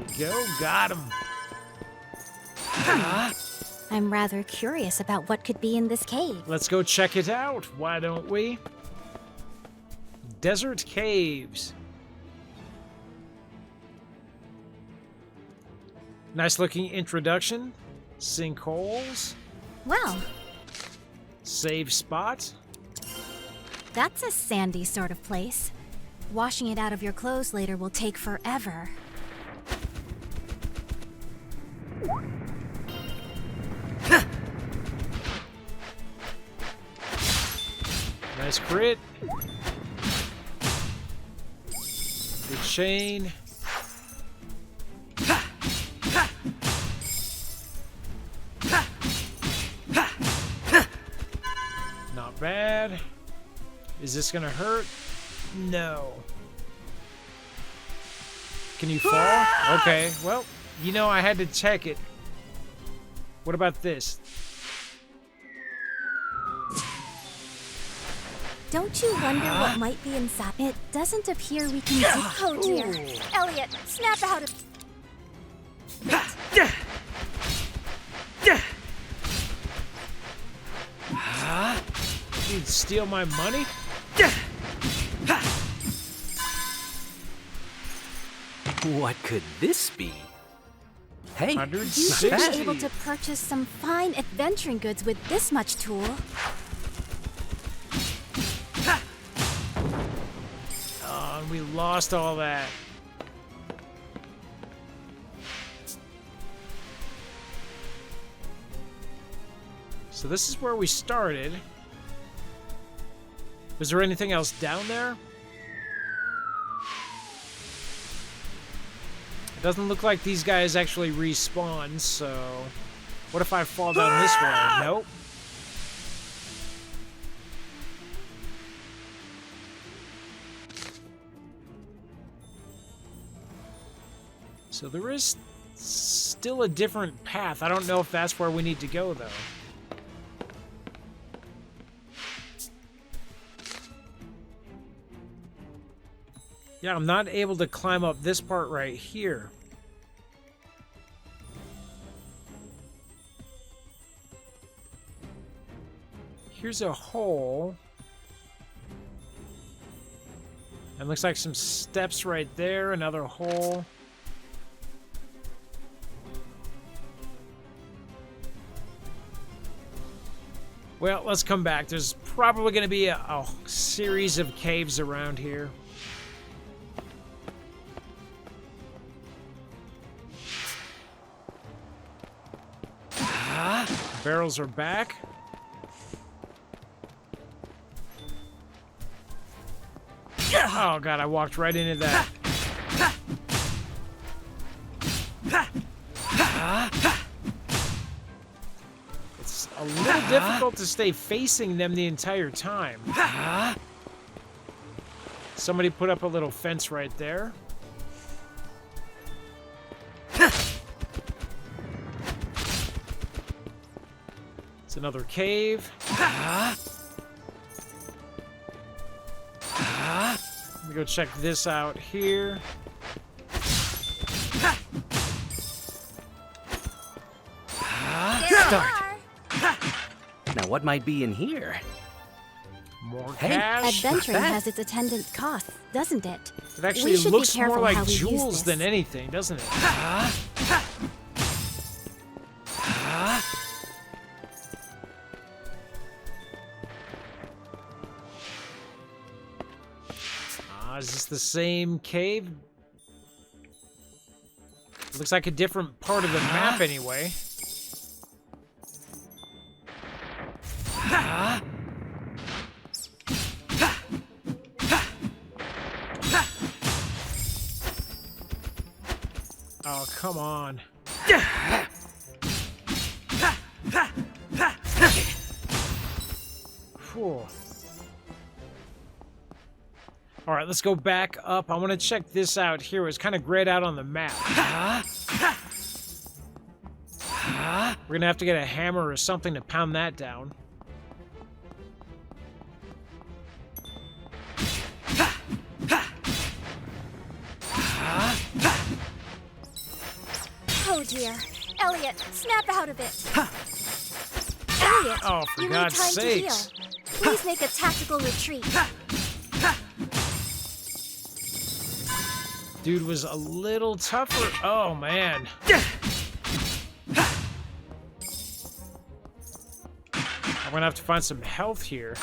we go, got him. I'm rather curious about what could be in this cave. Let's go check it out, why don't we? Desert caves. Nice looking introduction. Sinkholes. Well, Save spot. that's a sandy sort of place. Washing it out of your clothes later will take forever. Nice crit. Good chain. Not bad. Is this gonna hurt? No. Can you fall? Okay, well, you know I had to check it. What about this? Don't you wonder what might be inside? It doesn't appear we can do. Oh dear. Elliot, snap out of. You'd steal my money? What could this be? Hey, You not should bad. be able to purchase some fine adventuring goods with this much tool. Oh, and we lost all that. So this is where we started. Was there anything else down there? It doesn't look like these guys actually respawn, so... What if I fall down this way? Nope. So there is still a different path. I don't know if that's where we need to go, though. Yeah, I'm not able to climb up this part right here. Here's a hole. And looks like some steps right there, another hole. Well, let's come back. There's probably going to be a series of caves around here. Barrels are back. Oh god, I walked right into that. It's a little difficult to stay facing them the entire time. Somebody put up a little fence right there. It's another cave. Let me go check this out here. Now, what might be in here? More Hey, cash. Adventuring that. has its attendant costs, doesn't it? It actually We should looks be careful more like how we use jewels this. than anything, doesn't it? Is this the same cave? Looks like a different part of the map anyway. Oh, come on. Whew. All right, let's go back up. I want to check this out here. It's kind of grayed out on the map. We're gonna have to get a hammer or something to pound that down. Oh dear. Elliot, snap out of it. Elliot, Oh, for you God's need time sakes. to heal. Please make a tactical retreat. Dude was a little tougher. Oh, man. I'm gonna have to find some health here.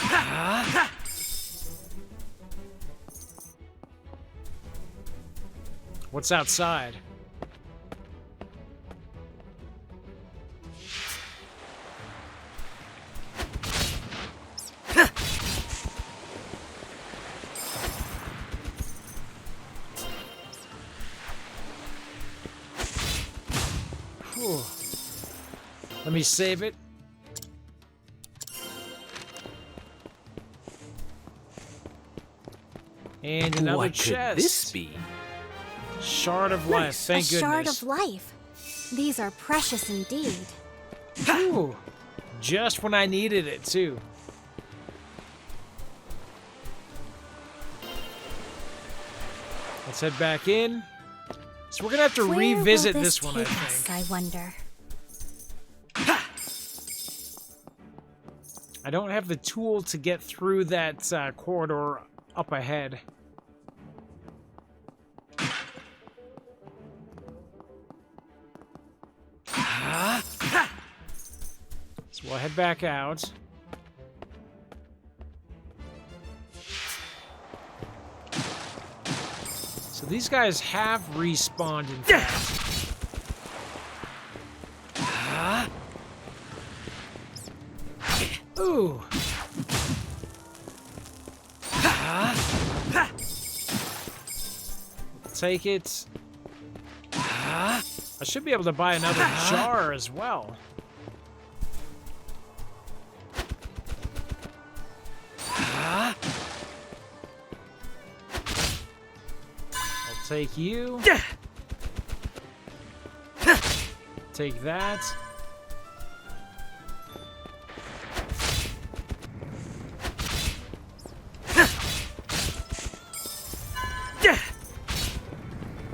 What's outside? Whew. Let me save it. And another What chest. could this be? Shard of life, thank a goodness. shard of life. These are precious indeed. Ooh, just when I needed it, too. Let's head back in. So we're gonna have to Where revisit will this one, I take us, think. I wonder. I don't have the tool to get through that corridor up ahead. So we'll head back out. So these guys have respawned, in fact. Ooh. Take it. I should be able to buy another jar as well. I'll take you. Take that.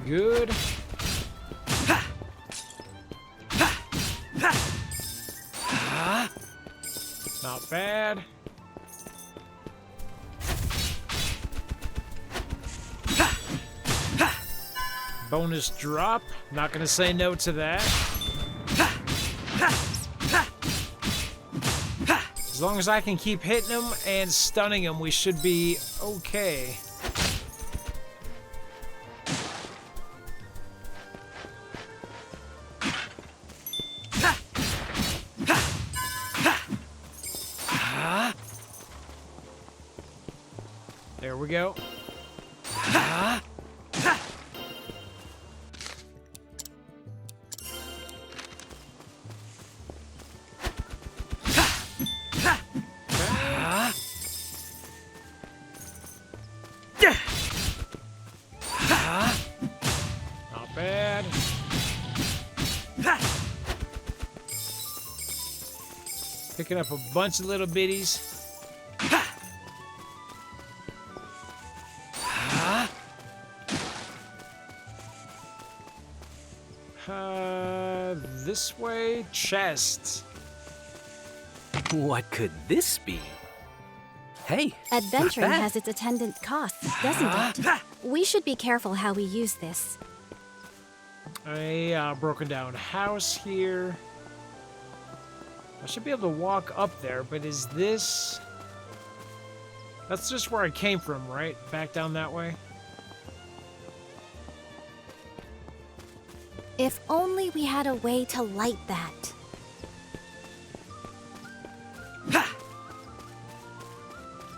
Good. Not bad. Bonus drop. Not gonna say no to that. As long as I can keep hitting him and stunning him, we should be okay. There we go. Not bad. Picking up a bunch of little bitties. This way, chest. What could this be? Hey, Adventuring not bad. has its attendant costs, doesn't it? We should be careful how we use this. A broken down house here. I should be able to walk up there, but is this... That's just where I came from, right? Back down that way? If only we had a way to light that.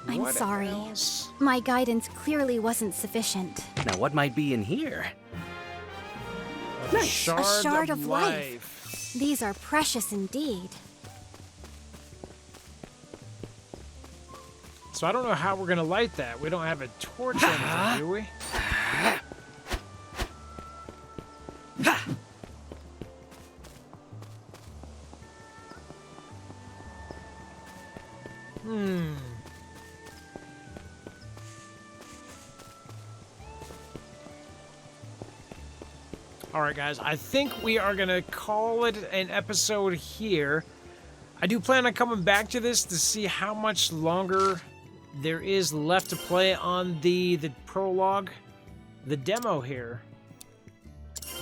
I'm What sorry. else? My guidance clearly wasn't sufficient. Now, what might be in here? A A shard of life. life. These are precious indeed. So I don't know how we're gonna light that. We don't have a torch or anything, do we? Alright guys, I think we are gonna call it an episode here. I do plan on coming back to this to see how much longer there is left to play on the prologue, the demo here.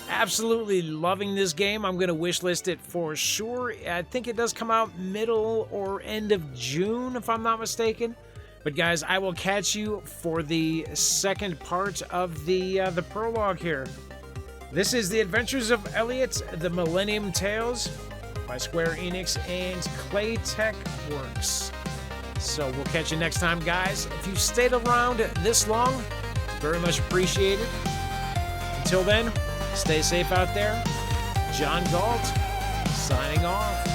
Absolutely loving this game. I'm going to wishlist it for sure. I think it does come out middle or end of June, if I'm not mistaken. But guys, I will catch you for the second part of the prologue here. This is The Adventures of Elliot, the Millennium Tales by Square Enix and Claytech Works. So we'll catch you next time, guys. If you stayed around this long, very much appreciated. Until then, stay safe out there. John Galt, signing off.